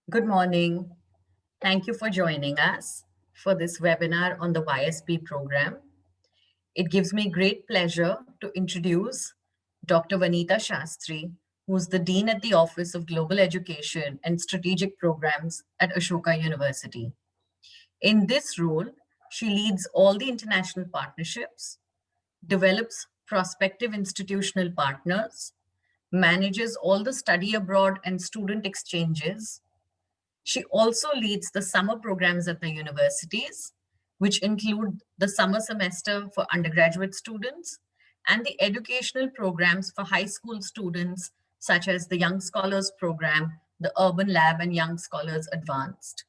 Good morning. Thank you for joining us for this webinar on the YSP program. It gives me great pleasure to introduce Dr. Vanita Shastri, who's the Dean at the Office of Global Education and Strategic Programs at Ashoka University. In this role, she leads all the international partnerships, develops prospective institutional partners, manages all the study abroad and student exchanges. She also leads the summer programs at the universities, which include the summer semester for undergraduate students and the educational programs for high school students, such as the Young Scholars Program, the Urban Lab, and Young Scholars Advanced.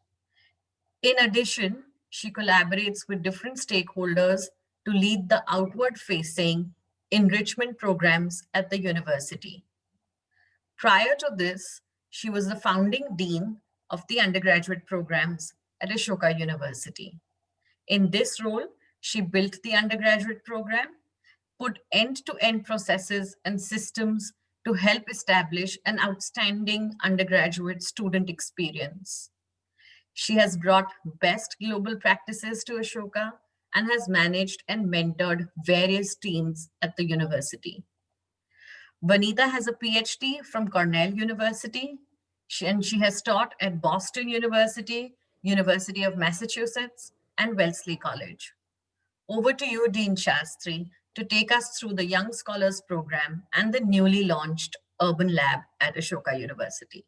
In addition, she collaborates with different stakeholders to lead the outward facing enrichment programs at the university. Prior to this, she was the founding dean of the undergraduate programs at Ashoka University. In this role, she built the undergraduate program, put end-to-end processes and systems to help establish an outstanding undergraduate student experience. She has brought best global practices to Ashoka and has managed and mentored various teams at the university. Vanita has a PhD from Cornell University, and she has taught at Boston University, University of Massachusetts, and Wellesley College. Over to you, Dean Shastri, to take us through the Young Scholars Program and the newly launched Urban Lab at Ashoka University.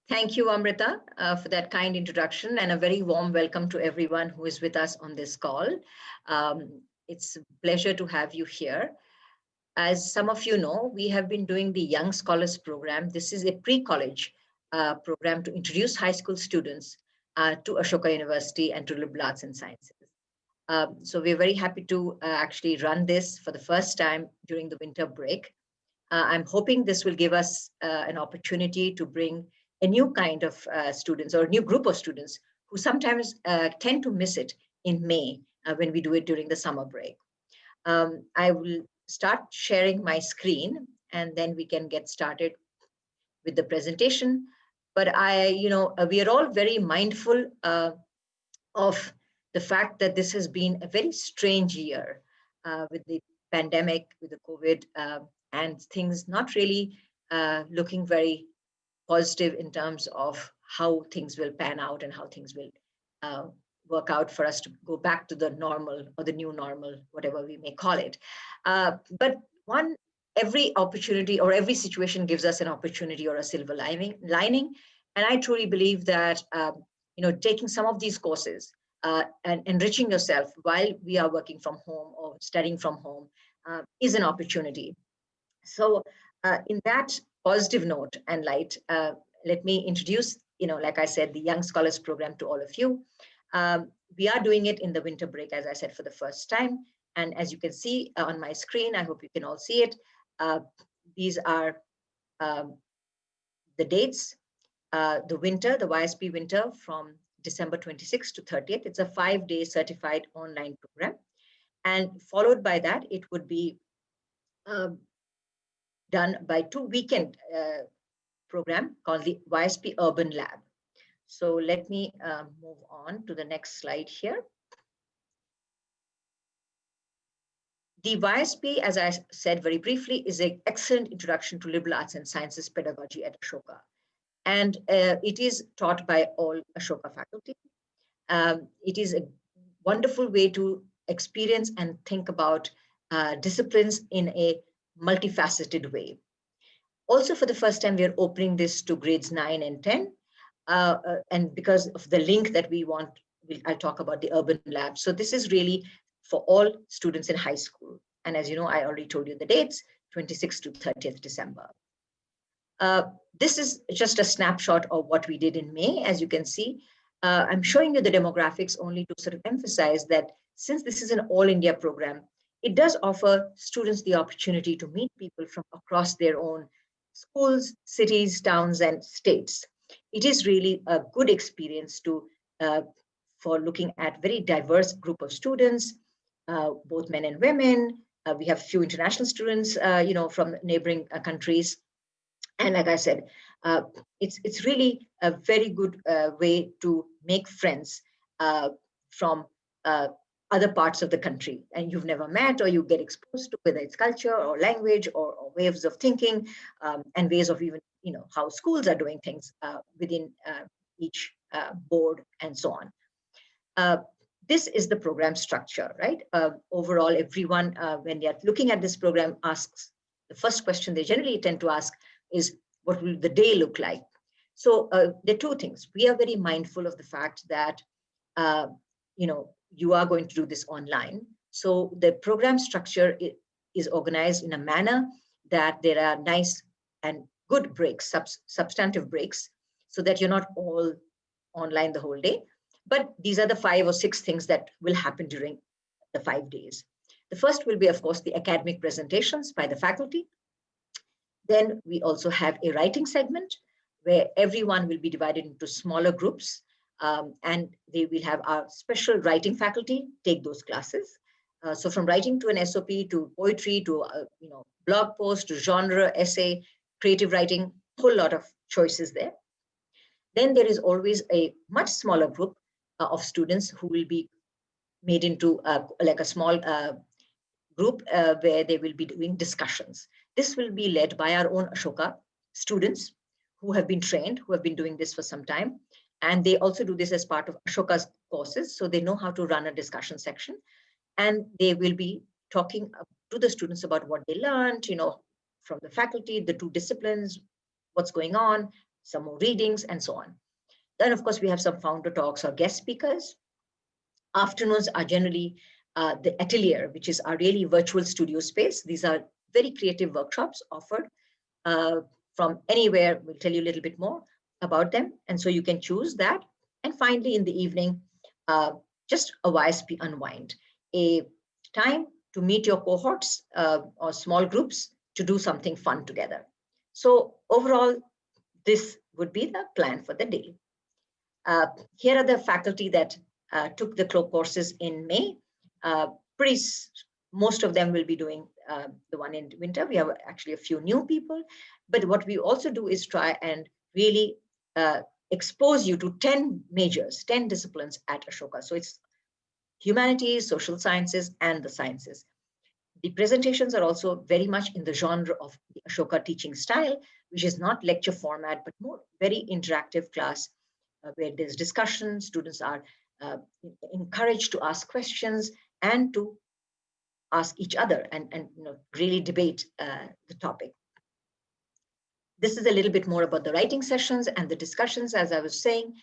Thank you, Amrita, for that kind introduction, and a very warm welcome to everyone who is with us on this call. It's a pleasure to have you here. As some of you know, we have been doing the Young Scholars Program. This is a pre-college program to introduce high school students to Ashoka University and to liberal arts and sciences. So we're very happy to actually run this for the first time during the winter break. I'm hoping this will give us an opportunity to bring a new kind of students or a new group of students who sometimes tend to miss it in May when we do it during the summer break. I will start sharing my screen and then we can get started with the presentation. But we are all very mindful of the fact that this has been a very strange year with the pandemic, with the COVID, and things not really looking very positive in terms of how things will pan out and how things will work out for us to go back to the normal or the new normal, whatever we may call it. But every opportunity or every situation gives us an opportunity or a silver lining. And I truly believe that taking some of these courses and enriching yourself while we are working from home or studying from home is an opportunity. So in that positive note and light, let me introduce, like I said, the Young Scholars Program to all of you. We are doing it in the winter break, as I said, for the first time. And as you can see on my screen, I hope you can all see it. These are the dates, the YSP winter from December 26th to 30th. It's a 5-day certified online program. And followed by that, it would be done by 2 weekend program called the YSP Urban Lab. So let me move on to the next slide here. The YSP, as I said very briefly, is an excellent introduction to liberal arts and sciences pedagogy at Ashoka. And it is taught by all Ashoka faculty. It is a wonderful way to experience and think about disciplines in a multifaceted way. Also, for the first time, we are opening this to grades 9 and 10. And because of the link that we want, I'll talk about the Urban Lab. So this is really for all students in high school. And as you know, I already told you the dates, 26th to 30th December. This is just a snapshot of what we did in May. As you can see, I'm showing you the demographics only to sort of emphasize that since this is an all India program, it does offer students the opportunity to meet people from across their own schools, cities, towns, and states. It is really a good experience for looking at very diverse group of students, both men and women. We have few international students, from neighboring countries. And like I said, It's really a very good way to make friends from other parts of the country and you've never met, or you get exposed to whether it's culture or language or ways of thinking, and ways of even how schools are doing things within each board and so on. uh, this is the program structure, right? Overall, everyone, when they're looking at this program, asks the first question they generally tend to ask is, what will the day look like? So there are two things. We are very mindful of the fact that, uh, you are going to do this online. So the program structure is organized in a manner that there are nice and good breaks, substantive breaks, so that you're not all online the whole day. But these are the 5 or 6 things that will happen during the 5 days. The first will be, of course, the academic presentations by the faculty. Then we also have a writing segment where everyone will be divided into smaller groups, and they will have our special writing faculty take those classes. So from writing to an SOP to poetry to blog post to genre, essay, creative writing, whole lot of choices there. Then there is always a much smaller group of students who will be made into like a small group where they will be doing discussions. This will be led by our own Ashoka students who have been trained, who have been doing this for some time. And they also do this as part of Ashoka's courses. So they know how to run a discussion section. And they will be talking to the students about what they learned, from the faculty, the 2 disciplines, what's going on, some more readings, and so on. Then, of course, we have some founder talks or guest speakers. Afternoons are generally the atelier, which is our really virtual studio space. These are very creative workshops offered uh, from anywhere. We'll tell you a little bit more about them. And so you can choose that. And finally, in the evening, uh, just a YSP unwind, a time to meet your cohorts or small groups to do something fun together. So overall, this would be the plan for the day. Here are the faculty that took the courses in May. Uh, pretty, most of them will be doing the one in winter. We have actually a few new people, but what we also do is try and really expose you to 10 majors, 10 disciplines at Ashoka. So it's humanities, social sciences, and the sciences. The presentations are also very much in the genre of the Ashoka teaching style, which is not lecture format, but more very interactive class where there's discussion. Students are encouraged to ask questions and to ask each other and really debate the topic. This is a little bit more about the writing sessions and the discussions. As I was saying,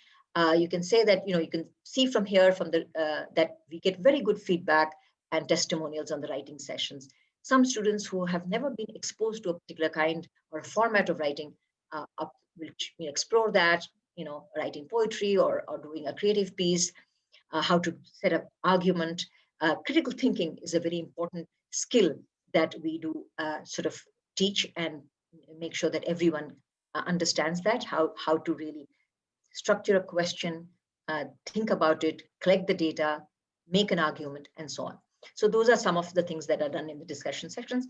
you can say that, you can see from here from the that we get very good feedback and testimonials on the writing sessions. Some students who have never been exposed to a particular kind or a format of writing will explore that, writing poetry or doing a creative piece, how to set up argument. Critical thinking is a very important skill that we do sort of teach and make sure that everyone understands that, how to really structure a question, think about it, collect the data, make an argument, and so on. So those are some of the things that are done in the discussion sections.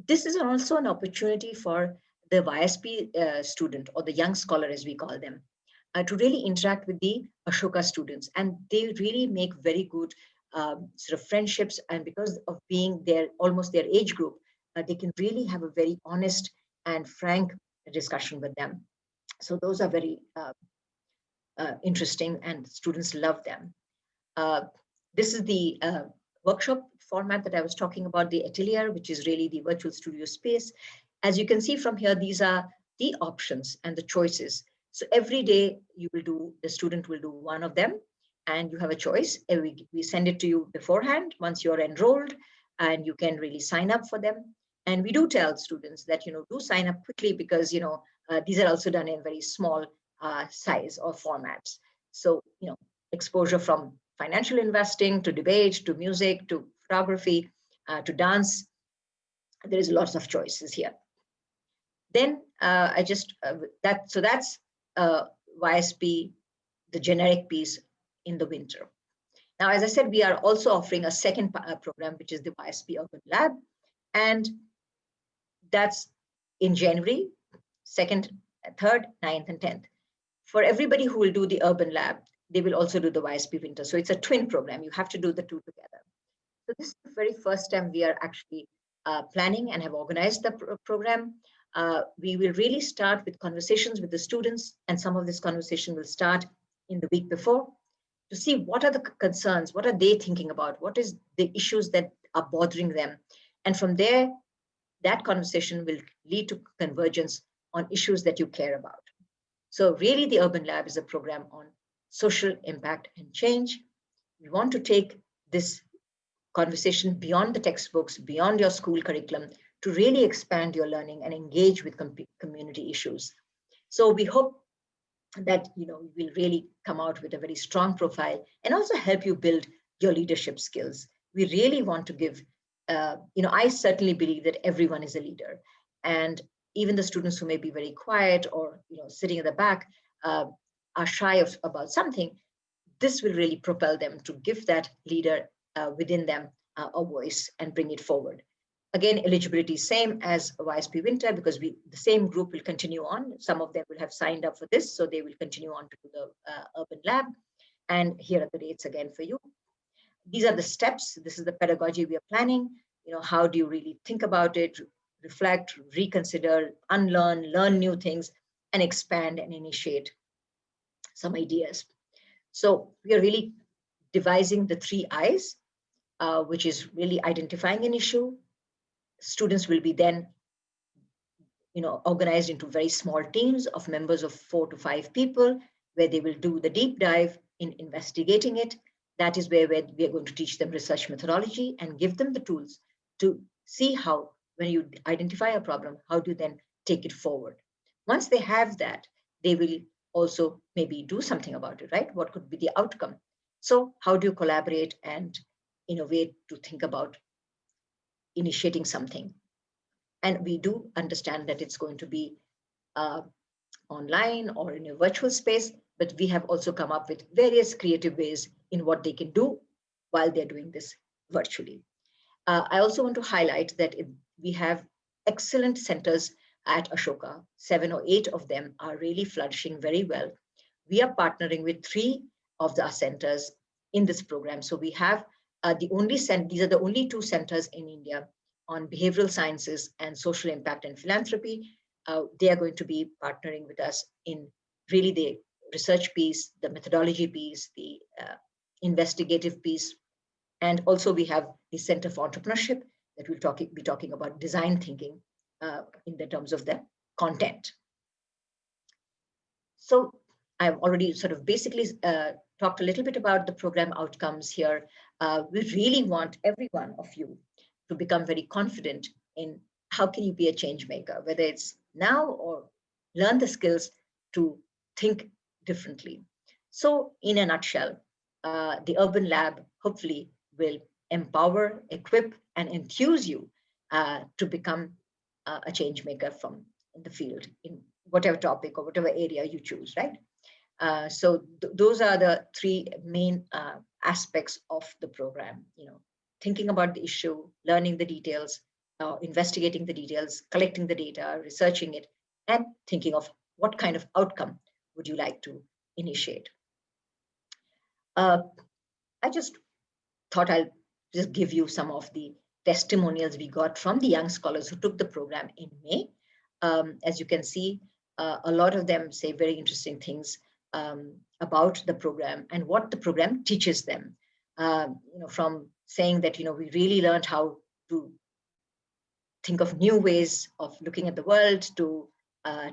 This is also an opportunity for the YSP student or the young scholar, as we call them, to really interact with the Ashoka students. And they really make very good sort of friendships. And because of being almost their age group, they can really have a very honest and frank discussion with them. So those are very interesting and students love them. Uh, this is the workshop format that I was talking about, the atelier, which is really the virtual studio space. As you can see from here, these are the options and the choices. So every day the student will do one of them and you have a choice. We send it to you beforehand once you're enrolled and you can really sign up for them. And we do tell students that, do sign up quickly because, these are also done in very small size or formats. So, exposure from financial investing to debate to music to photography to dance. There is lots of choices here. Then that's YSP, the generic piece in the winter. Now, as I said, we are also offering a second program, which is the YSP Urban Lab. And that's in January, second 3rd, 9th, and 10th. For everybody who will do the urban lab, they will also do the YSP winter. So it's a twin program. You have to do the two together. So this is the very first time we are actually planning and have organized the program. We will really start with conversations with the students, and some of this conversation will start in the week before to see what are the concerns, what are they thinking about, what is the issues that are bothering them. And from there, that conversation will lead to convergence on issues that you care about. So really the Urban Lab is a program on social impact and change. We want to take this conversation beyond the textbooks, beyond your school curriculum, to really expand your learning and engage with community issues. So we hope that will really come out with a very strong profile and also help you build your leadership skills. We really want to give, I certainly believe that everyone is a leader, and even the students who may be very quiet or sitting at the back are shy about something. This will really propel them to give that leader within them a voice and bring it forward. Again, eligibility same as YSP Winter, because the same group will continue on. Some of them will have signed up for this, so they will continue on to the Urban Lab. And here are the dates again for you. These are the steps. This is the pedagogy we are planning. How do you really think about it, reflect, reconsider, unlearn, learn new things, and expand and initiate some ideas. So we are really devising the 3 I's, which is really identifying an issue. Students will be then organized into very small teams of members of 4 to 5 people, where they will do the deep dive in investigating it. That is where we are going to teach them research methodology and give them the tools to see how, when you identify a problem, how do you then take it forward. Once they have that, they will also maybe do something about it, right? What could be the outcome? So how do you collaborate and innovate to think about initiating something? And we do understand that it's going to be online or in a virtual space, but we have also come up with various creative ways in what they can do while they're doing this virtually. I also want to highlight that we have excellent centers at Ashoka. 7 or 8 of them are really flourishing very well. We are partnering with 3 of the centers in this program. So we have these are the only 2 centers in India on behavioral sciences and social impact and philanthropy. They are going to be partnering with us in really the research piece, the methodology piece, the investigative piece. And also we have the Center for Entrepreneurship that will be talking about design thinking in the terms of the content. So I've already sort of basically talked a little bit about the program outcomes here. We really want every one of you to become very confident in how can you be a change maker, whether it's now or learn the skills to think differently. So in a nutshell, the Urban Lab hopefully will empower, equip, and enthuse you to become a change maker from in the field in whatever topic or whatever area you choose, right? So those are the 3 main aspects of the program. Thinking about the issue, learning the details, investigating the details, collecting the data, researching it, and thinking of what kind of outcome would you like to initiate. I just thought I'll just give you some of the testimonials we got from the young scholars who took the program in May. As you can see, a lot of them say very interesting things about the program and what the program teaches them. From saying that, we really learned how to think of new ways of looking at the world, to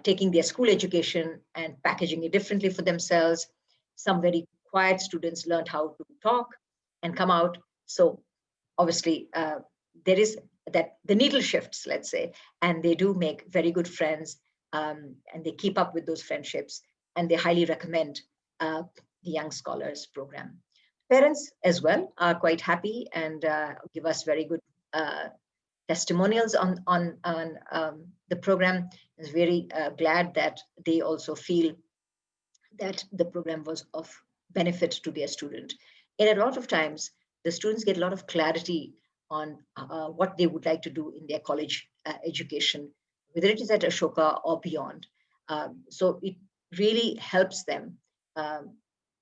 taking their school education and packaging it differently for themselves. Some very quiet students learned how to talk and come out. So obviously, there is that the needle shifts, let's say, and they do make very good friends, and they keep up with those friendships, and they highly recommend the Young Scholars program. Parents as well are quite happy and give us very good testimonials on the program. Is very glad that they also feel that the program was of benefit to their student. And a lot of times, the students get a lot of clarity on what they would like to do in their college education, whether it is at Ashoka or beyond. So it really helps them.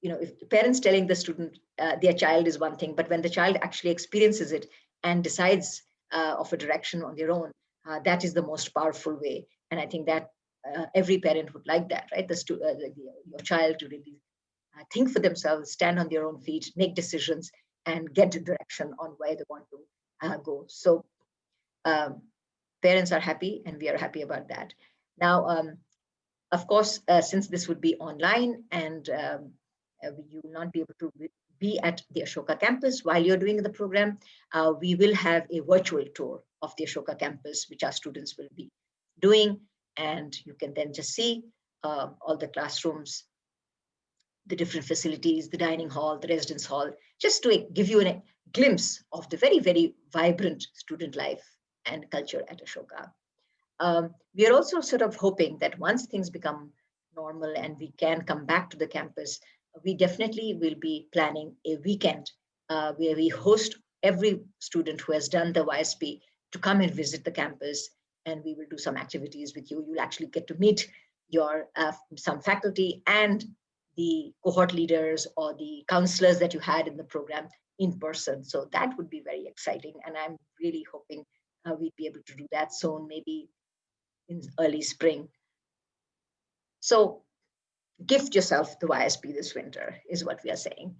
If the parents telling the student their child is one thing, but when the child actually experiences it and decides of a direction on their own, that is the most powerful way. And I think that every parent would like that, right? Your child to really think for themselves, stand on their own feet, make decisions, and get a direction on where they want to go. So um, parents are happy, and we are happy about that. Now, of course, since this would be online and you will not be able to be at the Ashoka campus while you're doing the program, we will have a virtual tour of the Ashoka campus, which our students will be doing. And you can then just see all the classrooms, the different facilities, the dining hall, the residence hall, just to give you a glimpse of the very, very vibrant student life and culture at Ashoka. We are also sort of hoping that once things become normal and we can come back to the campus, we definitely will be planning a weekend where we host every student who has done the YSP to come and visit the campus, and we will do some activities with you. You'll actually get to meet your some faculty and the cohort leaders or the counselors that you had in the program in person. So that would be very exciting, and I'm really hoping we'd be able to do that soon, maybe in early spring. So gift yourself the YSP this winter is what we are saying.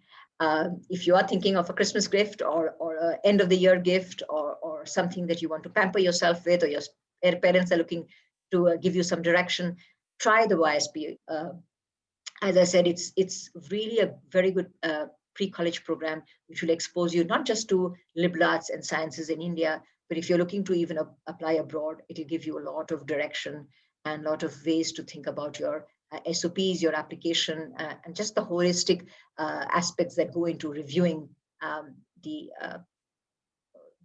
If you are thinking of a Christmas gift or an end of the year gift or something that you want to pamper yourself with, or your parents are looking to give you some direction, try the YSP. As I said, it's really a very good pre-college program which will expose you not just to liberal arts and sciences in India, but if you're looking to even apply abroad, it will give you a lot of direction and a lot of ways to think about your SOPs, your application, and just the holistic aspects that go into reviewing the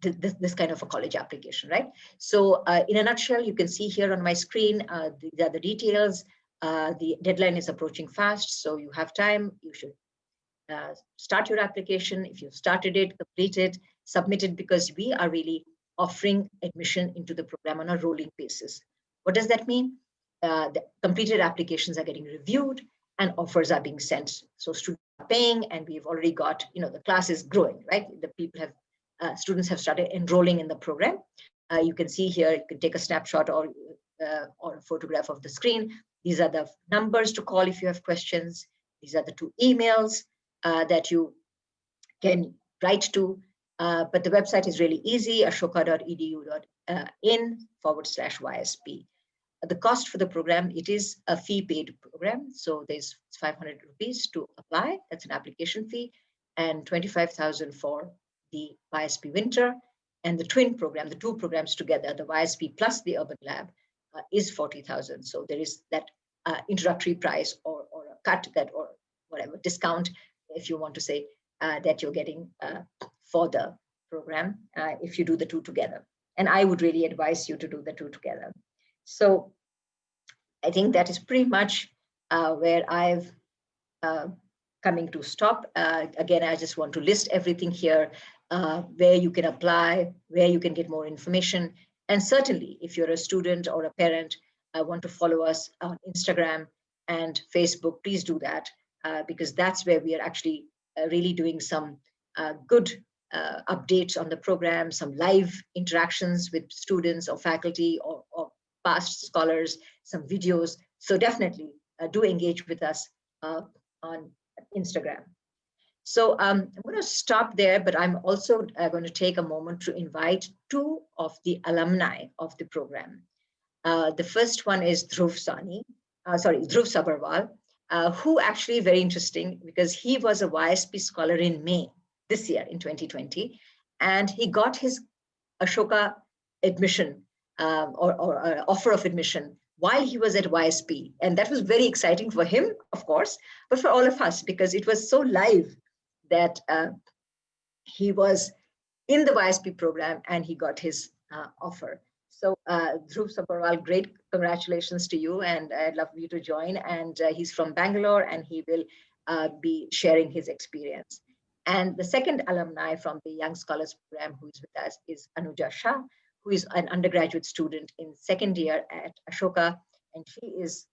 this kind of a college application, right? So in a nutshell, you can see here on my screen, these are the details. The deadline is approaching fast, so you have time. You should start your application. If you've started it, complete it, submit it, because we are really offering admission into the program on a rolling basis. What does that mean? The completed applications are getting reviewed and offers are being sent. So students are paying, and we've already got, the class is growing, right? The people have, students have started enrolling in the program. You can see here, you can take a snapshot or a photograph of the screen. These are the numbers to call if you have questions. These are the 2 emails that you can write to. But the website is really easy, ashoka.edu.in/YSP. The cost for the program, it is a fee paid program. So there's 500 rupees to apply. That's an application fee, and 25,000 for the YSP winter. And the twin program, the 2 programs together, the YSP plus the urban lab, is 40,000. So there is that introductory price or a cut that, or whatever discount, if you want to say, that you're getting for the program if you do the 2 together. And I would really advise you to do the 2 together. So I think that is pretty much where I've coming to stop. Again, I just want to list everything here, where you can apply, where you can get more information. And certainly, if you're a student or a parent, want to follow us on Instagram and Facebook, please do that, because that's where we are actually really doing some good updates on the program, some live interactions with students or faculty or past scholars, some videos. So definitely do engage with us on Instagram. So I'm going to stop there, but I'm also going to take a moment to invite 2 of the alumni of the program. The first one is Dhruv Sabharwal, who actually very interesting because he was a YSP scholar in May this year in 2020, and he got his Ashoka admission or offer of admission while he was at YSP. And that was very exciting for him, of course, but for all of us, because it was so live that he was in the YSP program and he got his offer. So Dhruv Sabharwal, great congratulations to you, and I'd love you to join. And he's from Bangalore, and he will be sharing his experience. And the second alumni from the Young Scholars Program who is with us is Anuja Shah, who is an undergraduate student in second year at Ashoka, and she is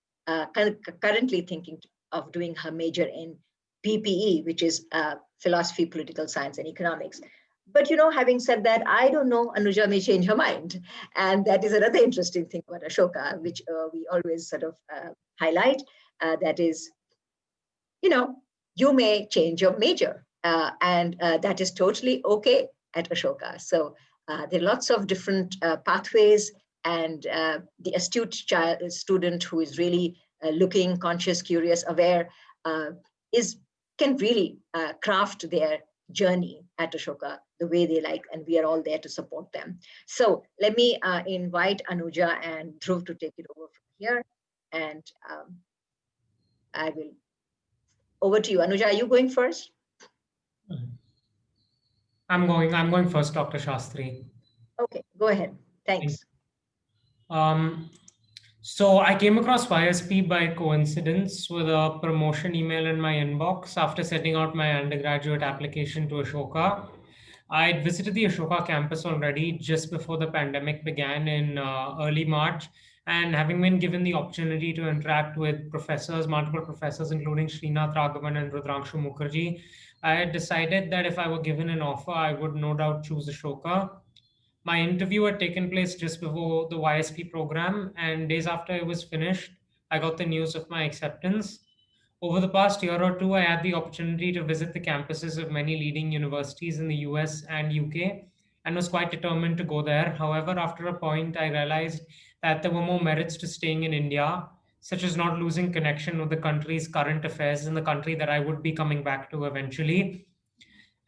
currently thinking of doing her major in PPE, which is philosophy, political science, and economics. But having said that, I don't know, Anuja may change her mind. And that is another interesting thing about Ashoka, which we always sort of highlight. That is, you may change your major, and that is totally okay at Ashoka. So there are lots of different pathways, and the astute student who is really looking, conscious, curious, aware, uh, is can really craft their journey at Ashoka the way they like, and we are all there to support them. So let me invite Anuja and Dhruv to take it over from here, and I will over to you. Anuja, are you going first? I'm going first, Dr. Shastri. Okay, go ahead. Thanks. Um, so I came across YSP by coincidence with a promotion email in my inbox after setting out my undergraduate application to Ashoka. I'd visited the Ashoka campus already just before the pandemic began in early March, and having been given the opportunity to interact with professors, multiple professors, including Srinath Raghavan and Rudrangshu Mukherjee, I had decided that if I were given an offer, I would no doubt choose Ashoka. My interview had taken place just before the YSP program, and days after it was finished, I got the news of my acceptance. Over the past year or two, I had the opportunity to visit the campuses of many leading universities in the US and UK and was quite determined to go there. However, after a point, I realized that there were more merits to staying in India, such as not losing connection with the country's current affairs in the country that I would be coming back to eventually.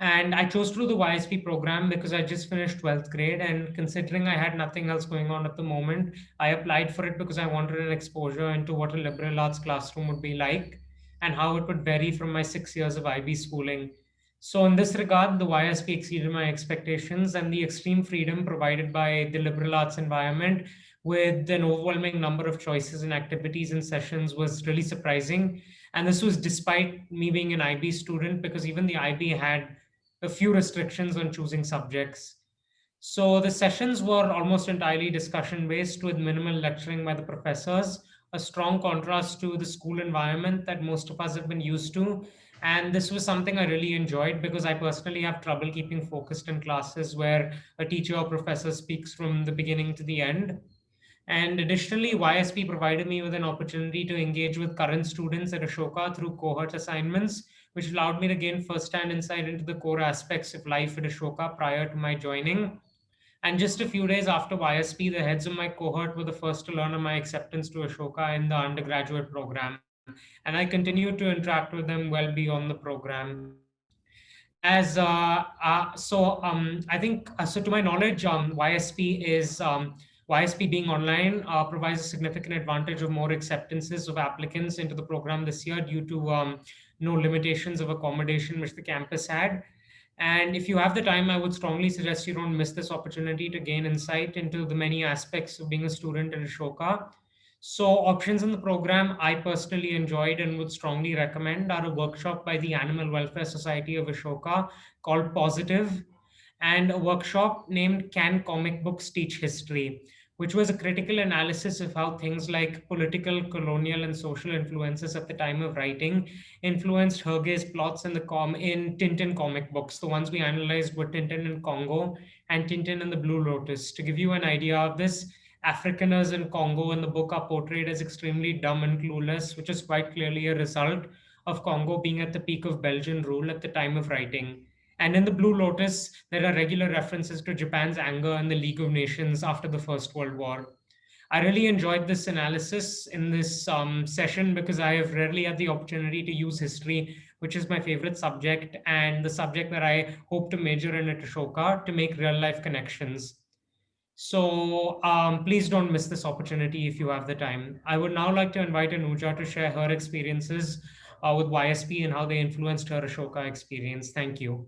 And I chose to do the YSP program because I just finished 12th grade. And considering I had nothing else going on at the moment, I applied for it because I wanted an exposure into what a liberal arts classroom would be like and how it would vary from my 6 years of IB schooling. So, in this regard, the YSP exceeded my expectations, and the extreme freedom provided by the liberal arts environment with an overwhelming number of choices and activities and sessions was really surprising. And this was despite me being an IB student, because even the IB had a few restrictions on choosing subjects. So the sessions were almost entirely discussion based with minimal lecturing by the professors, a strong contrast to the school environment that most of us have been used to. And this was something I really enjoyed because I personally have trouble keeping focused in classes where a teacher or professor speaks from the beginning to the end. And additionally, YSP provided me with an opportunity to engage with current students at Ashoka through cohort assignments, which allowed me to gain first-hand insight into the core aspects of life at Ashoka prior to my joining. And just a few days after YSP, the heads of my cohort were the first to learn of my acceptance to Ashoka in the undergraduate program. And I continued to interact with them well beyond the program. I think so. To my knowledge, YSP being online provides a significant advantage of more acceptances of applicants into the program this year due to no limitations of accommodation which the campus had. And if you have the time, I would strongly suggest you don't miss this opportunity to gain insight into the many aspects of being a student at Ashoka. So, options in the program I personally enjoyed and would strongly recommend are a workshop by the Animal Welfare Society of Ashoka called Positive, and a workshop named Can Comic Books Teach History, which was a critical analysis of how things like political, colonial, and social influences at the time of writing influenced Hergé's plots in Tintin comic books. The ones we analyzed were Tintin in Congo and Tintin and the Blue Lotus. To give you an idea of this, Afrikaners in Congo in the book are portrayed as extremely dumb and clueless, which is quite clearly a result of Congo being at the peak of Belgian rule at the time of writing. And in the Blue Lotus, there are regular references to Japan's anger in the League of Nations after the First World War. I really enjoyed this analysis in this session because I have rarely had the opportunity to use history, which is my favorite subject and the subject that I hope to major in at Ashoka, to make real life connections. So please don't miss this opportunity if you have the time. I would now like to invite Anuja to share her experiences with YSP and how they influenced her Ashoka experience. Thank you.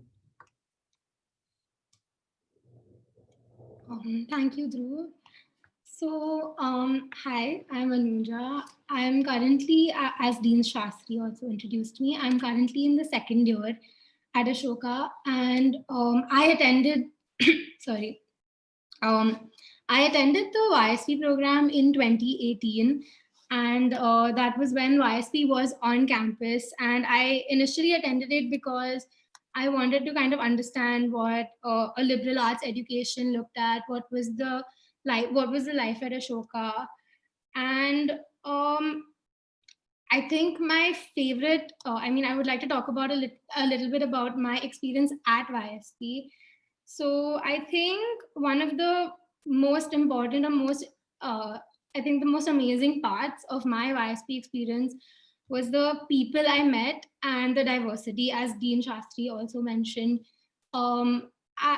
Thank you, Dhruv. So, hi, I'm Anuja. I'm currently, as Dean Shastri also introduced me, I'm currently in the second year at Ashoka, and I attended, sorry, um, I attended the YSP program in 2018, And that was when YSP was on campus. And I initially attended it because I wanted to kind of understand what a liberal arts education looked at, what was the life at Ashoka. And I think my favorite, I would like to talk about a little bit about my experience at YSP. So I think one of the most important or I think the most amazing parts of my YSP experience was the people I met and the diversity, as Dean Shastri also mentioned. Um, I,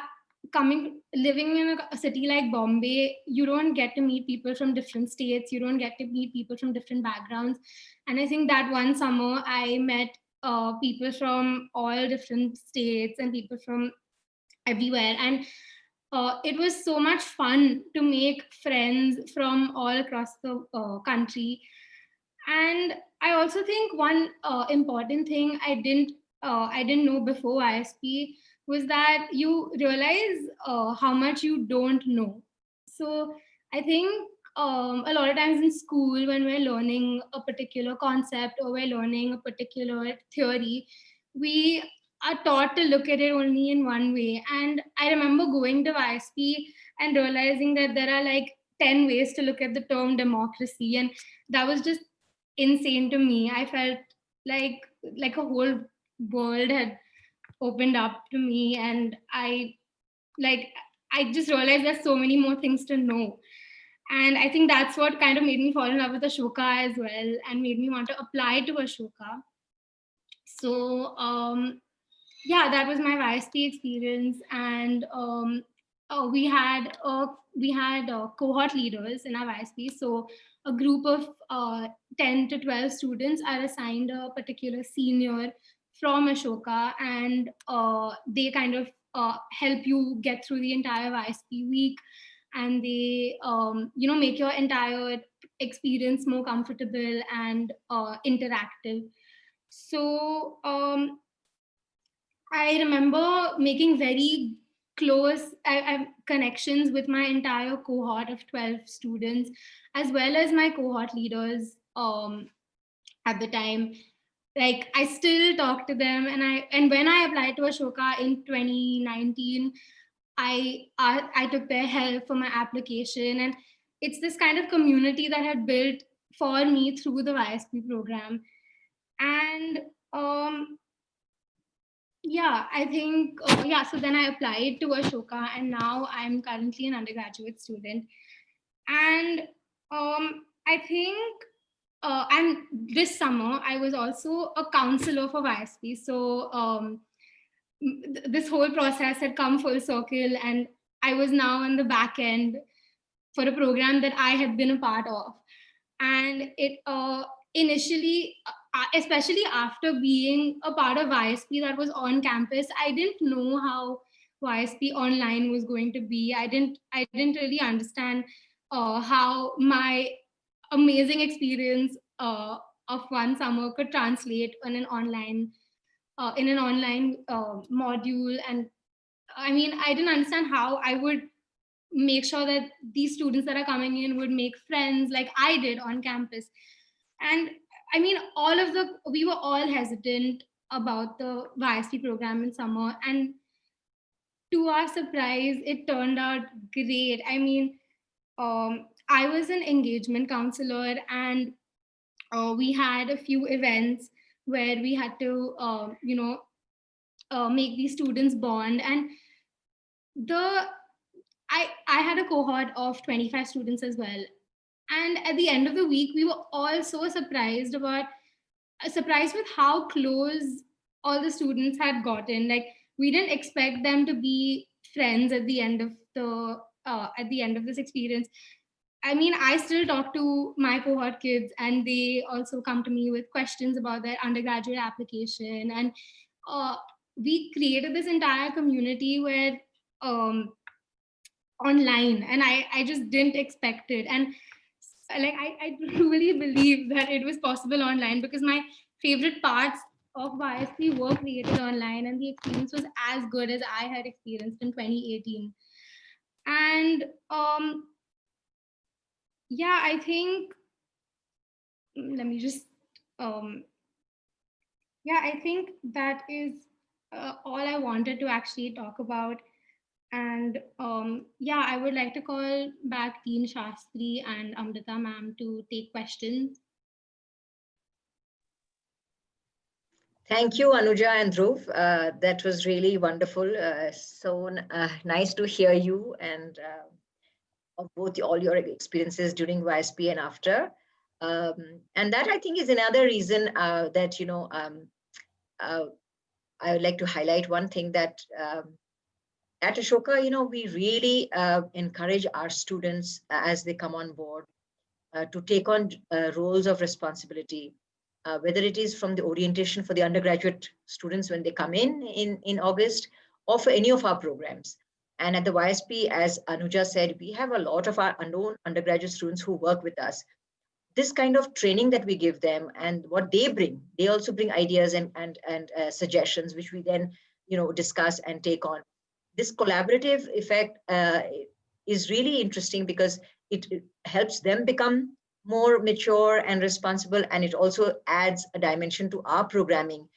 living in a city like Bombay, you don't get to meet people from different states, you don't get to meet people from different backgrounds. And I think that one summer I met people from all different states and people from everywhere. And it was so much fun to make friends from all across the country. And I also think one important thing I didn't know before ISP was that you realize how much you don't know. So I think a lot of times in school, when we're learning a particular concept or we're learning a particular theory, we are taught to look at it only in one way. And I remember going to ISP and realizing that there are like 10 ways to look at the term democracy. And that was just insane to me. I felt like like a whole world had opened up to me, and like I just realized there's so many more things to know. And I think that's what kind of made me fall in love with Ashoka as well, and made me want to apply to Ashoka. So yeah, that was my YSP experience. And we had cohort leaders in our YSP. So a group of 10 to 12 students are assigned a particular senior from Ashoka, and they kind of help you get through the entire YSP week, and they make your entire experience more comfortable and interactive. So I remember making very close connections with my entire cohort of 12 students, as well as my cohort leaders at the time. Like I still talk to them, and when I applied to Ashoka in 2019, I took their help for my application, and it's this kind of community that had built for me through the YSP program. And yeah, I think, so then I applied to Ashoka, and now I'm currently an undergraduate student. And I think, and this summer, I was also a counselor for YSP. So this whole process had come full circle, and I was now on the back end for a program that I had been a part of. And it initially, especially after being a part of YSP that was on campus, I didn't know how YSP online was going to be. I didn't really understand how my amazing experience of one summer could translate on an online in an online module. And I mean, I didn't understand how I would make sure that these students that are coming in would make friends like I did on campus. And I mean, we were all hesitant about the YSP program in summer. And to our surprise, it turned out great. I mean, I was an engagement counselor, and we had a few events where we had to, make these students bond. And the I had a cohort of 25 students as well. And at the end of the week, we were all so surprised with how close all the students had gotten. Like we didn't expect them to be friends at the end of this experience. I mean, I still talk to my cohort kids, and they also come to me with questions about their undergraduate application. And uh, we created this entire community where online, and I just didn't expect it. And like I truly believe that it was possible online, because my favorite parts of YSP were created online, and the experience was as good as I had experienced in 2018. And yeah, I think let me just, yeah, I think that is all I wanted to actually talk about. And yeah, I would like to call back Dean Shastri and Amrita ma'am to take questions. Thank you, Anuja and Dhruv. That was really wonderful. Nice to hear you and of both all your experiences during YSP and after. And that I think is another reason that, I would like to highlight one thing that at Ashoka, we really encourage our students as they come on board to take on roles of responsibility, whether it is from the orientation for the undergraduate students when they come in August, or for any of our programs. And at the YSP, as Anuja said, we have a lot of our unknown undergraduate students who work with us. This kind of training that we give them and what they also bring ideas and suggestions, which we then discuss and take on. This collaborative effect is really interesting because it helps them become more mature and responsible, and it also adds a dimension to our programming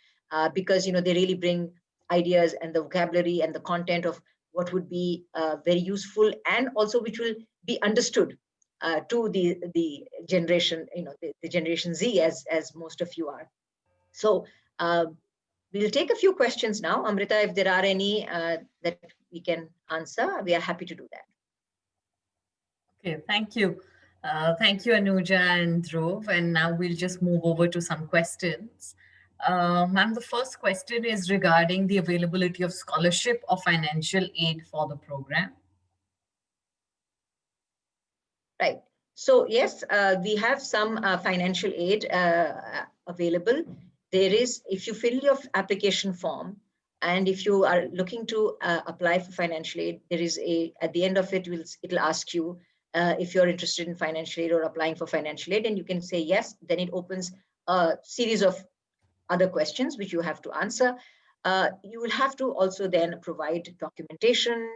because they really bring ideas and the vocabulary and the content of what would be very useful and also which will be understood to the generation, the generation Z, as most of you are. So we'll take a few questions now. Amrita, if there are any that we can answer, we are happy to do that. Okay, thank you. Thank you, Anuja and Dhruv. And now we'll just move over to some questions. Ma'am, the first question is regarding the availability of scholarship or financial aid for the program. Right. So yes, we have some financial aid available. There is, if you fill your application form, and if you are looking to apply for financial aid, there is at the end of it, it'll ask you if you're interested in financial aid or applying for financial aid, and you can say yes. Then it opens a series of other questions which you have to answer. You will have to also then provide documentation,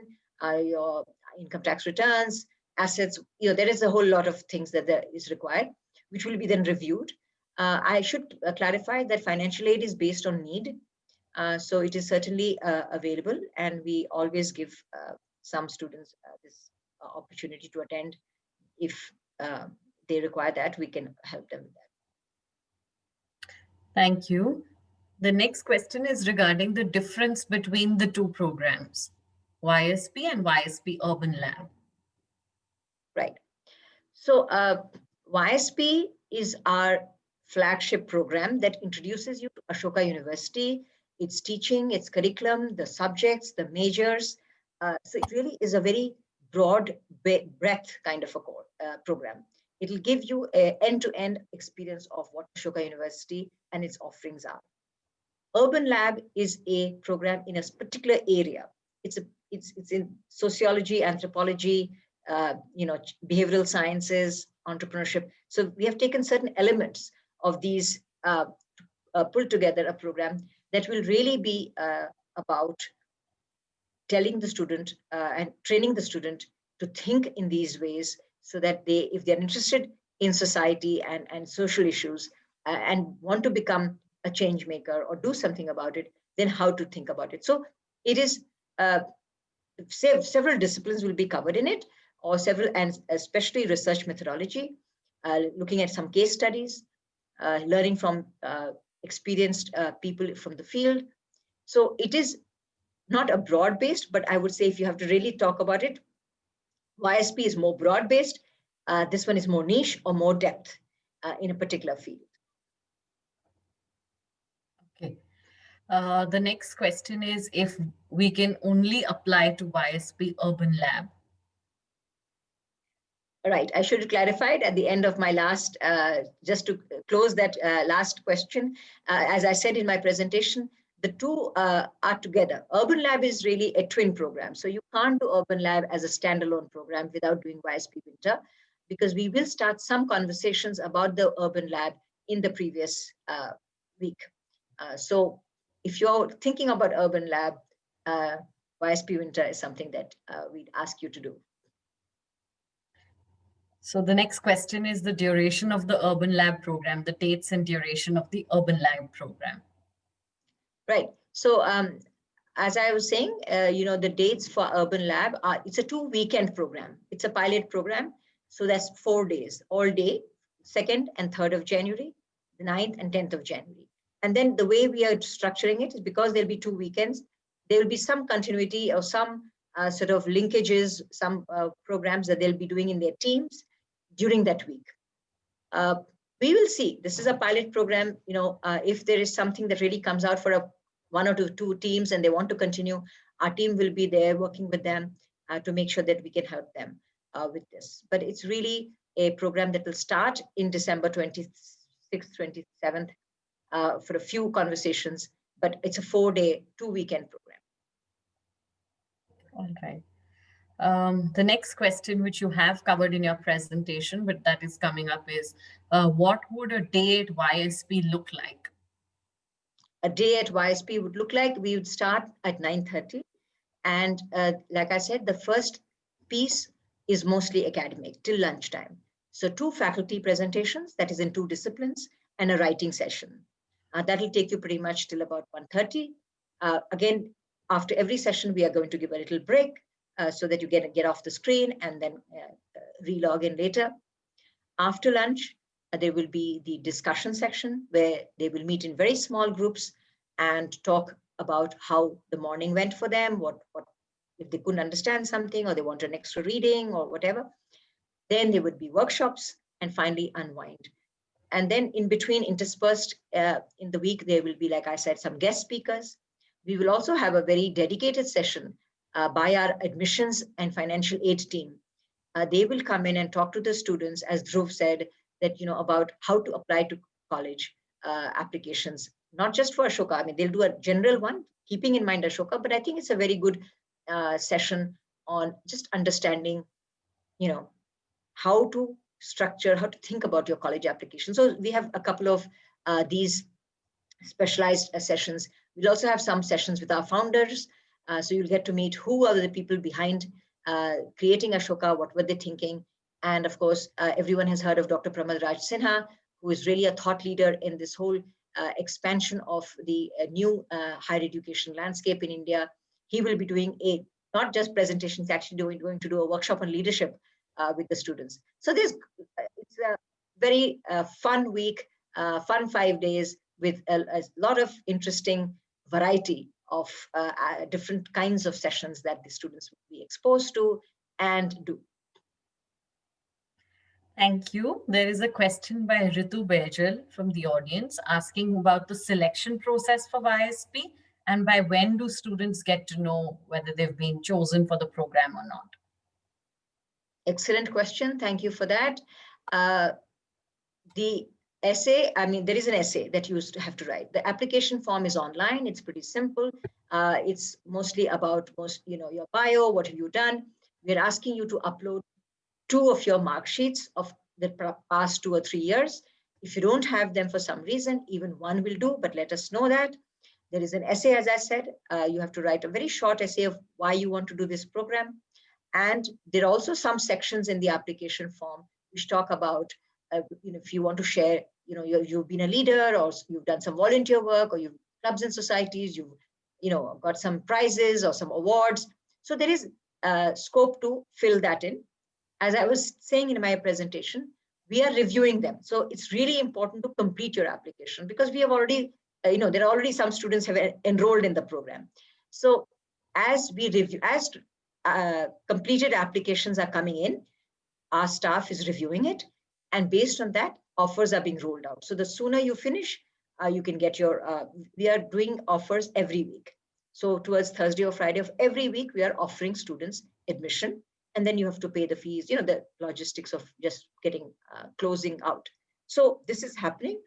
your income tax returns, assets. There is a whole lot of things that there is required, which will be then reviewed. I should clarify that financial aid is based on need. So it is certainly available, and we always give some students this opportunity to attend. If they require that, we can help them with that. Thank you. The next question is regarding the difference between the two programs, YSP and YSP Urban Lab. Right. So YSP is our flagship program that introduces you to Ashoka University, its teaching, its curriculum, the subjects, the majors. So it really is a very broad breadth kind of a program. It'll give you an end-to-end experience of what Ashoka University and its offerings are. Urban Lab is a program in a particular area. It's in sociology, anthropology, behavioral sciences, entrepreneurship. So we have taken certain elements of these, pulled together a program that will really be about telling the student and training the student to think in these ways, so that if they're interested in society and social issues and want to become a change maker or do something about it, then how to think about it. So it is several disciplines will be covered in it, or several, and especially research methodology, looking at some case studies, learning from experienced people from the field. So it is not a broad-based, but I would say if you have to really talk about it, YSP is more broad-based. This one is more niche or more depth in a particular field. Okay. The next question is if we can only apply to YSP Urban Lab. Right. I should have clarified at the end of my last, just to close that last question. As I said in my presentation, the two are together. Urban Lab is really a twin program. So you can't do Urban Lab as a standalone program without doing YSP Winter, because we will start some conversations about the Urban Lab in the previous week. So if you're thinking about Urban Lab, YSP Winter is something that we'd ask you to do. So the next question is the duration of the Urban Lab program, the dates and duration of the Urban Lab program. Right. So as I was saying, the dates for Urban Lab it's a 2-weekend program. It's a pilot program. So that's 4 days, all day, 2nd and 3rd of January, the 9th and 10th of January. And then the way we are structuring it is because there'll be 2 weekends, there will be some continuity or some sort of linkages, some programs that they'll be doing in their teams during that week. We will see. This is a pilot program. If there is something that really comes out for one or two teams and they want to continue, our team will be there working with them to make sure that we can help them with this. But it's really a program that will start in December 26th, 27th for a few conversations, but it's a 4-day, 2-weekend program. All right. The next question, which you have covered in your presentation, but that is coming up is, what would a day at YSP look like? A day at YSP would look like we would start at 9:30. And like I said, the first piece is mostly academic till lunchtime. So 2 faculty presentations, that is in 2 disciplines, and a writing session. That will take you pretty much till about 1:30. Again, after every session, we are going to give a little break so that you get off the screen and then re-log in later. After lunch, there will be the discussion section where they will meet in very small groups and talk about how the morning went for them, what if they couldn't understand something or they want an extra reading or whatever. Then there would be workshops and finally unwind. And then in between, interspersed in the week, there will be, like I said, some guest speakers. We will also have a very dedicated session by our admissions and financial aid team. They will come in and talk to the students, as Dhruv said, that about how to apply to college applications, not just for Ashoka. I mean, they'll do a general one, keeping in mind Ashoka, but I think it's a very good session on just understanding, how to structure, how to think about your college application. So we have a couple of these specialized sessions. We'll also have some sessions with our founders. So you'll get to meet who are the people behind creating Ashoka, what were they thinking? And of course, everyone has heard of Dr. Pramad Raj Sinha, who is really a thought leader in this whole expansion of the new higher education landscape in India. He will be doing not just presentations, actually going to do a workshop on leadership with the students. So it's a very fun week, fun 5 days with a lot of interesting variety of different kinds of sessions that the students will be exposed to and do. Thank you. There is a question by Ritu Bejal from the audience asking about the selection process for YSP and by when do students get to know whether they've been chosen for the program or not? Excellent question. Thank you for that. The essay, there is an essay that you have to write. The application form is online. It's pretty simple. It's mostly about your bio, what have you done. We're asking you to upload 2 of your mark sheets of the past 2 or 3 years. If you don't have them for some reason, even 1 will do, but let us know that. There is an essay, as I said. You have to write a very short essay of why you want to do this program. And there are also some sections in the application form which talk about, if you want to share, you've been a leader or you've done some volunteer work or you've clubs and societies, you've got some prizes or some awards. So there is scope to fill that in. As I was saying in my presentation, we are reviewing them. So it's really important to complete your application because we have already, there are already some students have enrolled in the program. So as we review, as completed applications are coming in, our staff is reviewing it. And based on that, offers are being rolled out. So the sooner you finish, you can get your, we are doing offers every week. So towards Thursday or Friday of every week, we are offering students admission. And then you have to pay the fees, the logistics of just getting closing out. So this is happening.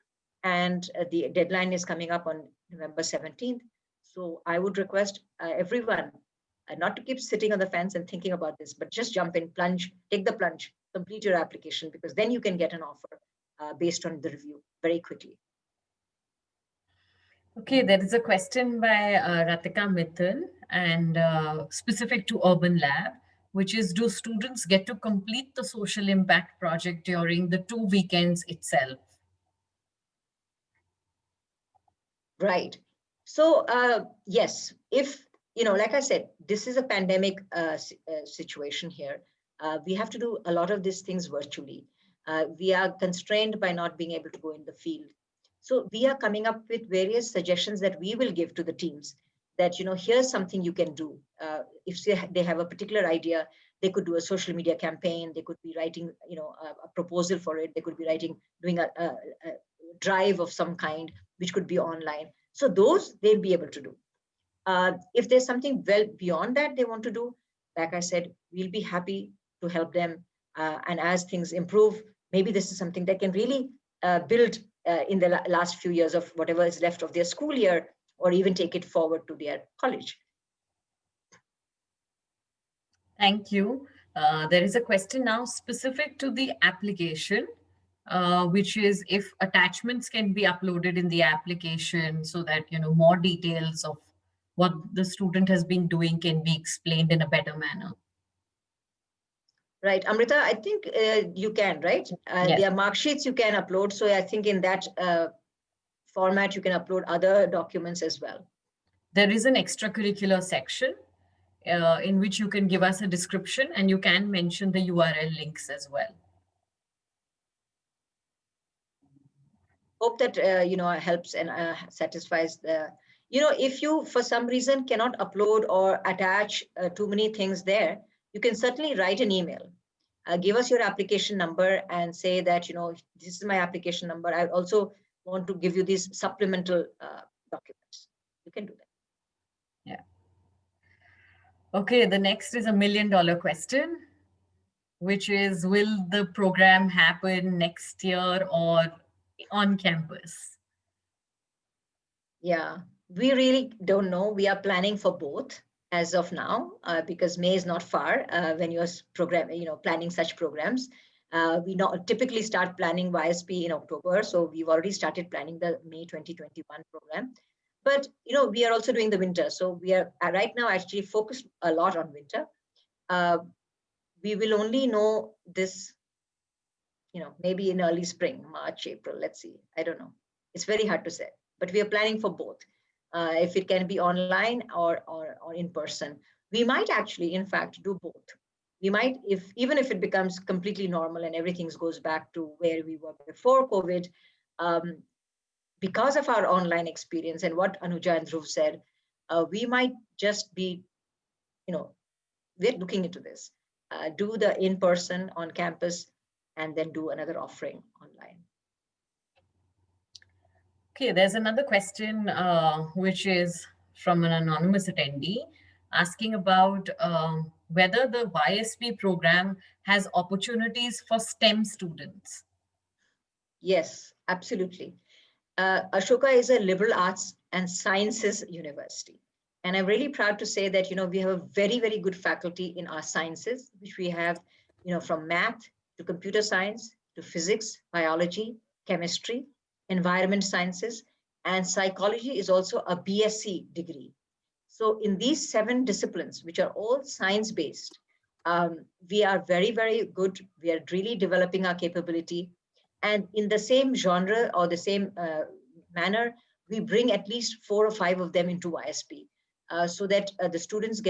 And the deadline is coming up on November 17th. So I would request everyone not to keep sitting on the fence and thinking about this, but just jump in, plunge, take the plunge, complete your application, because then you can get an offer based on the review very quickly. Okay, there is a question by Ratika Mithun and specific to Urban Lab. which is, do students get to complete the social impact project during the 2 weekends itself? Right. So yes, if, like I said, this is a pandemic situation here. We have to do a lot of these things virtually. We are constrained by not being able to go in the field. So we are coming up with various suggestions that we will give to the teams that, here's something you can do. If they have a particular idea, they could do a social media campaign. They could be writing, a proposal for it. They could be doing a drive of some kind, which could be online. So those they'll be able to do. If there's something well beyond that they want to do, like I said, we'll be happy to help them. And as things improve, maybe this is something that can really build in the last few years of whatever is left of their school year, or even take it forward to their college. Thank you. There is a question now specific to the application, which is if attachments can be uploaded in the application so that more details of what the student has been doing can be explained in a better manner. Right, Amrita, I think you can, right? Yes. There are mark sheets you can upload. So I think in that format, you can upload other documents as well. There is an extracurricular section in which you can give us a description, and you can mention the URL links as well. Hope that helps and satisfies the, if you for some reason cannot upload or attach too many things there, you can certainly write an email. Give us your application number and say that, this is my application number. I also want to give you these supplemental documents. You can do that. Yeah. Okay, the next is $1 million question, which is, will the program happen next year or on campus? Yeah, we really don't know. We are planning for both as of now, because May is not far when you're planning such programs. We typically start planning YSP in October. So we've already started planning the May 2021 program. But, we are also doing the winter. So we are right now actually focused a lot on winter. We will only know this, maybe in early spring, March, April. Let's see. I don't know. It's very hard to say, but we are planning for both. If it can be online or in person, we might actually, in fact, do both. We might, even if it becomes completely normal and everything goes back to where we were before COVID, because of our online experience and what Anuja and Dhruv said, we might just be, we're looking into this, do the in-person on campus and then do another offering online. Okay, there's another question, which is from an anonymous attendee asking about whether the YSP program has opportunities for STEM students. Yes, absolutely. Ashoka is a liberal arts and sciences university. And I'm really proud to say that, we have a very, very good faculty in our sciences, which we have, from math to computer science to physics, biology, chemistry, environment sciences, and psychology is also a BSc degree. So in these 7 disciplines, which are all science-based, we are very, very good. We are really developing our capability. And in the same genre or the same manner, we bring at least 4 or 5 of them into YSP so that the students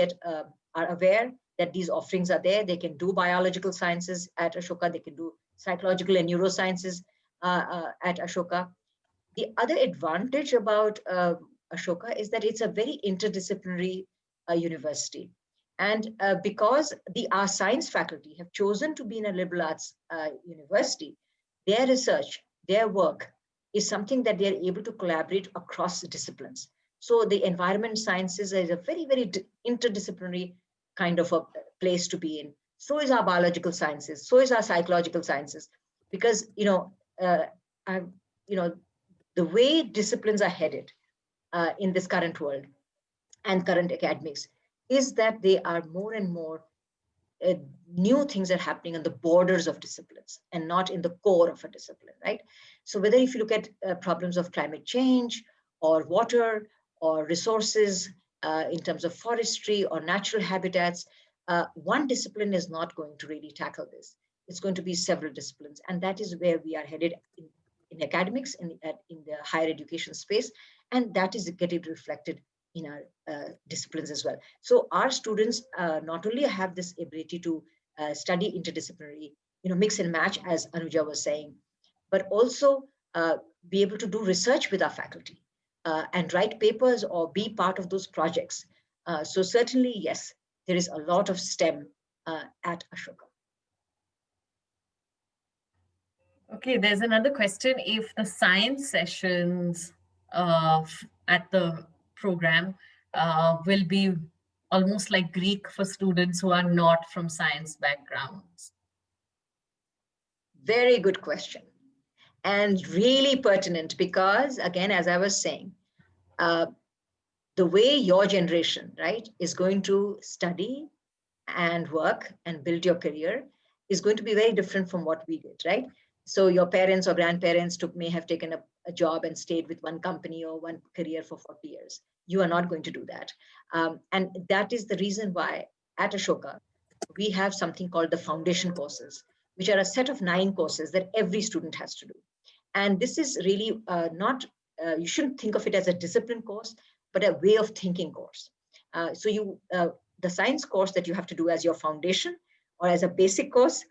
are aware that these offerings are there. They can do biological sciences at Ashoka. They can do psychological and neurosciences at Ashoka. The other advantage about Ashoka is that it's a very interdisciplinary university. And because our science faculty have chosen to be in a liberal arts university, their research, their work is something that they're able to collaborate across disciplines. So the environment sciences is a very, very interdisciplinary kind of a place to be in. So is our biological sciences. So is our psychological sciences. Because, the way disciplines are headed in this current world and current academics is that they are more and more new things are happening on the borders of disciplines and not in the core of a discipline, right? So whether if you look at problems of climate change or water or resources in terms of forestry or natural habitats, one discipline is not going to really tackle this. It's going to be several disciplines. And that is where we are headed in academics, in the higher education space. And that is getting reflected in our disciplines as well. So our students not only have this ability to study interdisciplinary, mix and match, as Anuja was saying, but also be able to do research with our faculty and write papers or be part of those projects. So certainly, yes, there is a lot of STEM at Ashoka. Okay, there's another question. If the science sessions at the program will be almost like Greek for students who are not from science backgrounds. Very good question. And really pertinent because, again, as I was saying, the way your generation, right, is going to study and work and build your career is going to be very different from what we did, right? So your parents or grandparents may have taken a job and stayed with one company or one career for 40 years. You are not going to do that. And that is the reason why at Ashoka, we have something called the foundation courses, which are a set of 9 courses that every student has to do. And this is really not, you shouldn't think of it as a discipline course, but a way of thinking course. The science course that you have to do as your foundation or as a basic course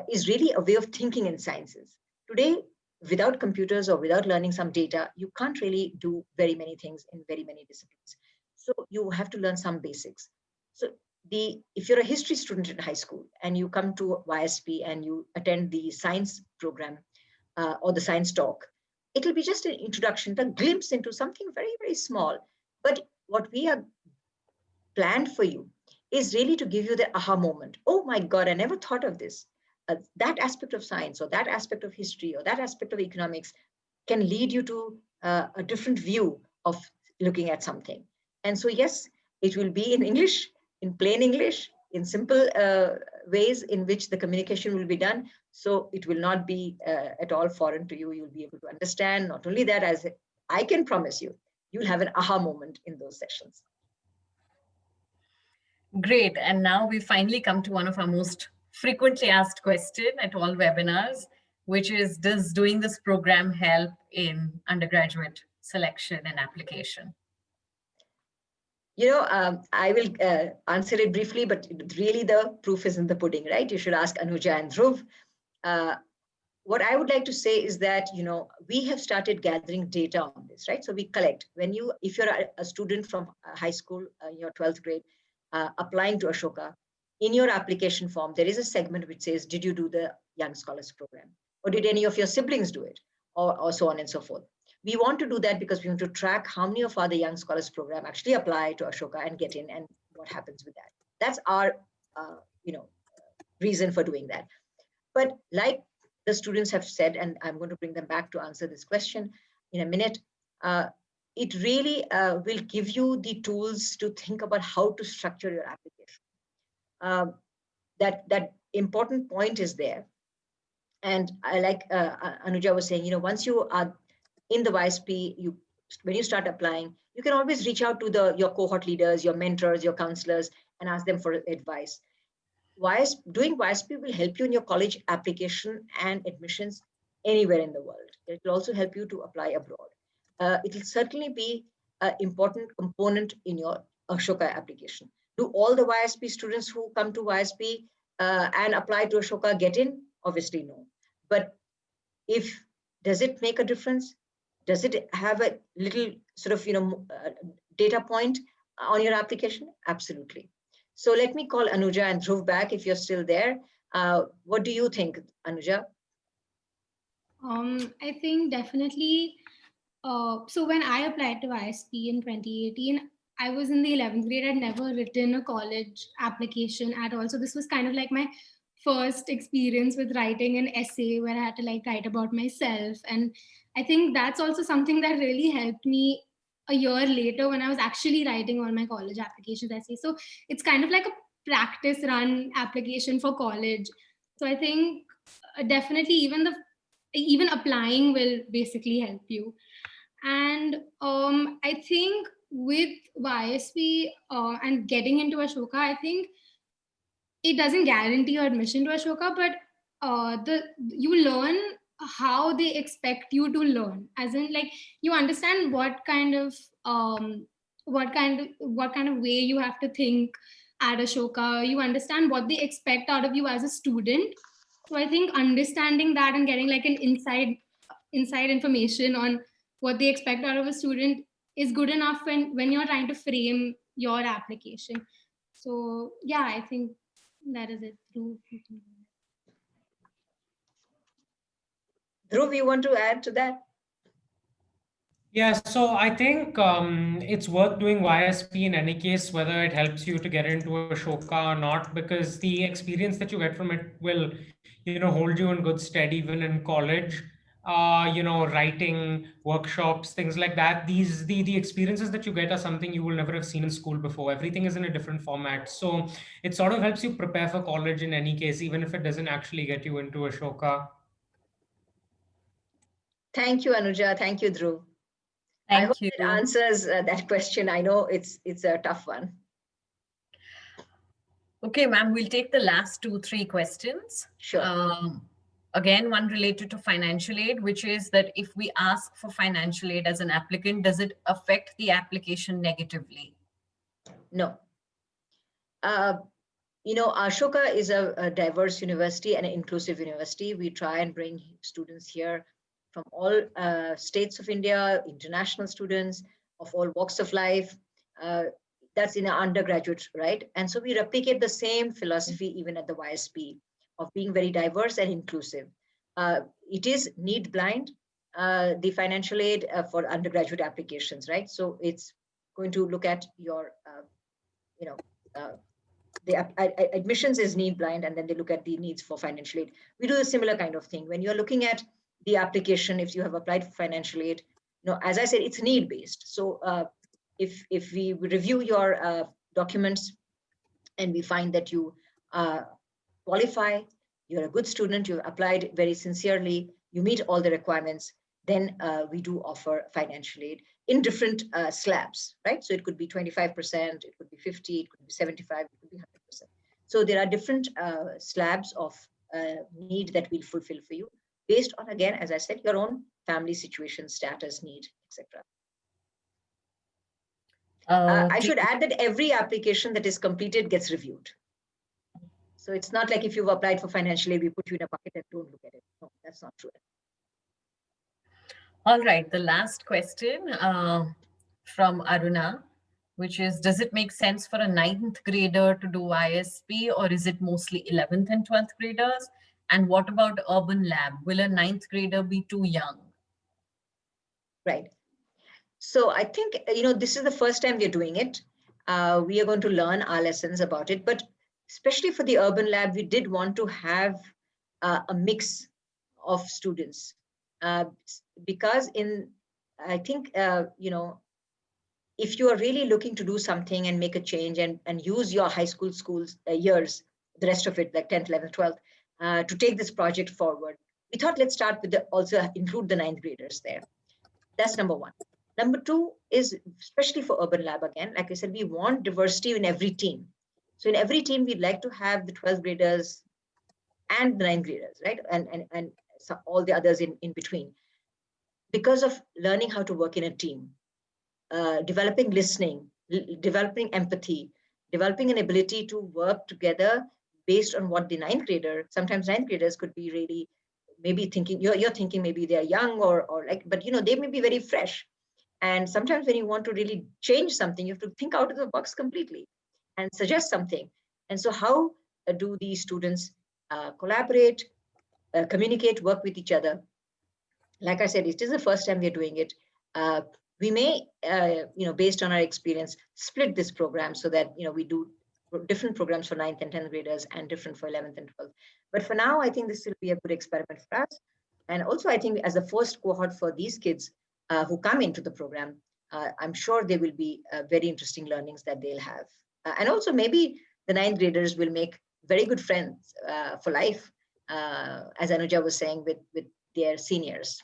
is really a way of thinking in sciences. Today, without computers or without learning some data, you can't really do very many things in very many disciplines. So you have to learn some basics. So if you're a history student in high school and you come to YSP and you attend the science program or the science talk, it'll be just an introduction, a glimpse into something very, very small. But what we have planned for you is really to give you the aha moment. Oh my God, I never thought of this. That aspect of science or that aspect of history or that aspect of economics can lead you to a different view of looking at something. And so, yes, it will be in English, in plain English, in simple ways in which the communication will be done. So it will not be at all foreign to you. You'll be able to understand. Not only that, as I can promise you, you'll have an aha moment in those sessions. Great. And now we finally come to one of our most frequently asked question at all webinars, which is, does doing this program help in undergraduate selection and application? I will answer it briefly, but really the proof is in the pudding, right? You should ask Anuja and Dhruv. What I would like to say is that, we have started gathering data on this, right? So we collect. If you're a student from high school, your 12th grade, applying to Ashoka, in your application form, there is a segment which says, did you do the Young Scholars Program? Or did any of your siblings do it? Or so on and so forth. We want to do that because we want to track how many of our the Young Scholars Program actually apply to Ashoka and get in, and what happens with that. That's our, reason for doing that. But like the students have said, and I'm going to bring them back to answer this question in a minute, it really will give you the tools to think about how to structure your application. That important point is there. And I like Anuja was saying, once you are in the YSP, when you start applying, you can always reach out to your cohort leaders, your mentors, your counselors, and ask them for advice. Doing YSP will help you in your college application and admissions anywhere in the world. It will also help you to apply abroad. It will certainly be an important component in your Ashoka application. Do all the YSP students who come to YSP and apply to Ashoka get in? Obviously, no. But does it make a difference? Does it have a little sort of, data point on your application? Absolutely. So let me call Anuja and Dhruv back if you're still there. What do you think, Anuja? I think definitely. So when I applied to ISP in 2018, I was in the 11th grade. I'd never written a college application at all. So this was kind of like my first experience with writing an essay where I had to write about myself. And I think that's also something that really helped me a year later when I was actually writing all my college applications essays. So it's kind of like a practice run application for college. So I think definitely even applying will basically help you. And I think with YSP and getting into Ashoka, I think it doesn't guarantee your admission to Ashoka, but you learn how they expect you to learn. As in, like, you understand what kind of way you have to think at Ashoka. You understand what they expect out of you as a student. So I think understanding that and getting like an inside information on what they expect out of a student is good enough when you're trying to frame your application. So yeah, I think that is it. Dhruv, you want to add to that? Yeah, so I think it's worth doing YSP in any case, whether it helps you to get into Ashoka or not, because the experience that you get from it will, hold you in good stead even in college. Writing workshops, things like that. The experiences that you get are something you will never have seen in school before. Everything is in a different format, so it sort of helps you prepare for college in any case, even if it doesn't actually get you into Ashoka. Thank you, Anuja. Thank you, Dhruv. I hope Thank you. it answers that question. I know it's a tough one. Okay, ma'am, we'll take the last 2-3 questions. Sure. Again, one related to financial aid, which is that if we ask for financial aid as an applicant, does it affect the application negatively? No. Ashoka is a diverse university and an inclusive university. We try and bring students here from all states of India, international students of all walks of life. That's in our undergraduate, right? And so we replicate the same philosophy even at the YSP of being very diverse and inclusive. It is need blind, the financial aid for undergraduate applications, right? So it's going to look at your, the admissions is need blind, and then they look at the needs for financial aid. We do a similar kind of thing when you're looking at the application. If you have applied for financial aid, as I said, it's need based. So if we review your documents and we find that you qualify, you're a good student, you've applied very sincerely, you meet all the requirements, then we do offer financial aid in different slabs, right? So it could be 25%, it could be 50, it could be 75, it could be 100%. So there are different slabs of need that we'll fulfill for you based on, again, as I said, your own family situation, status, need, etc. I should add that every application that is completed gets reviewed. So it's not like if you've applied for financial aid, we put you in a bucket and don't look at it. No, that's not true. All right, the last question from Aruna, which is, does it make sense for a 9th grader to do YSP, or is it mostly 11th and 12th graders? And what about Urban Lab? Will a 9th grader be too young? Right. So I think, this is the first time we're doing it. We are going to learn our lessons about it, but especially for the Urban Lab, we did want to have a mix of students because I think, if you are really looking to do something and make a change and use your high school years, the rest of it, like 10th, 11th, 12th, to take this project forward, we thought let's start with also include the 9th graders there. That's number one. Number two is, especially for Urban Lab, again, like I said, we want diversity in every team. So in every team, we'd like to have the 12th graders and the 9th graders, right? And so all the others in between, because of learning how to work in a team, developing listening, developing empathy, developing an ability to work together based on what the 9th grader, sometimes 9th graders could be really maybe thinking, you're thinking maybe they're young or like, but they may be very fresh. And sometimes when you want to really change something, you have to think out of the box completely and suggest something. And so how do these students collaborate, communicate, work with each other? Like I said, it is the first time we're doing it. We may, based on our experience, split this program so that, we do different programs for 9th and 10th graders and different for 11th and 12th. But for now, I think this will be a good experiment for us. And also, I think as the first cohort for these kids who come into the program, I'm sure there will be very interesting learnings that they'll have. And also maybe the 9th graders will make very good friends for life, as Anuja was saying, with their seniors.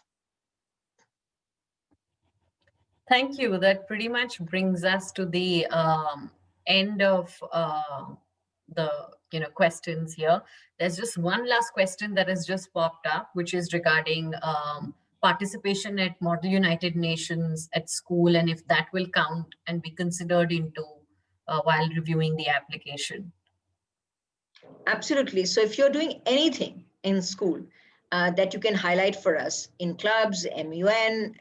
Thank you. That pretty much brings us to the end of the questions here. There's just one last question that has just popped up, which is regarding participation at Model United Nations at school, and if that will count and be considered into while reviewing the application. Absolutely. So if you're doing anything in school that you can highlight for us in clubs, MUN,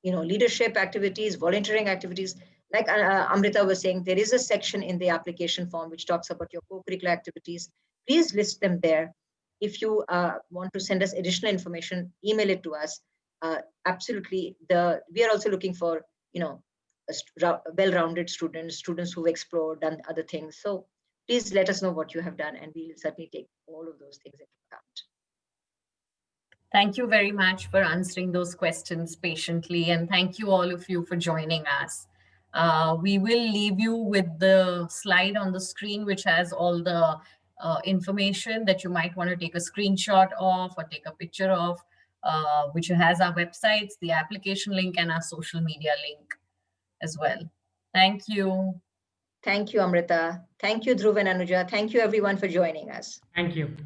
leadership activities, volunteering activities, like Amrita was saying, there is a section in the application form which talks about your co-curricular activities. Please list them there. If you want to send us additional information, email it to us. Absolutely. We are also looking for, well-rounded students who've explored, done other things. So please let us know what you have done, and we will certainly take all of those things into account. Thank you very much for answering those questions patiently, and thank you all of you for joining us. We will leave you with the slide on the screen, which has all the information that you might want to take a screenshot of or take a picture of, which has our websites, the application link, and our social media link as well. Thank you. Thank you, Amrita. Thank you, Dhruv and Anuja. Thank you, everyone, for joining us. Thank you.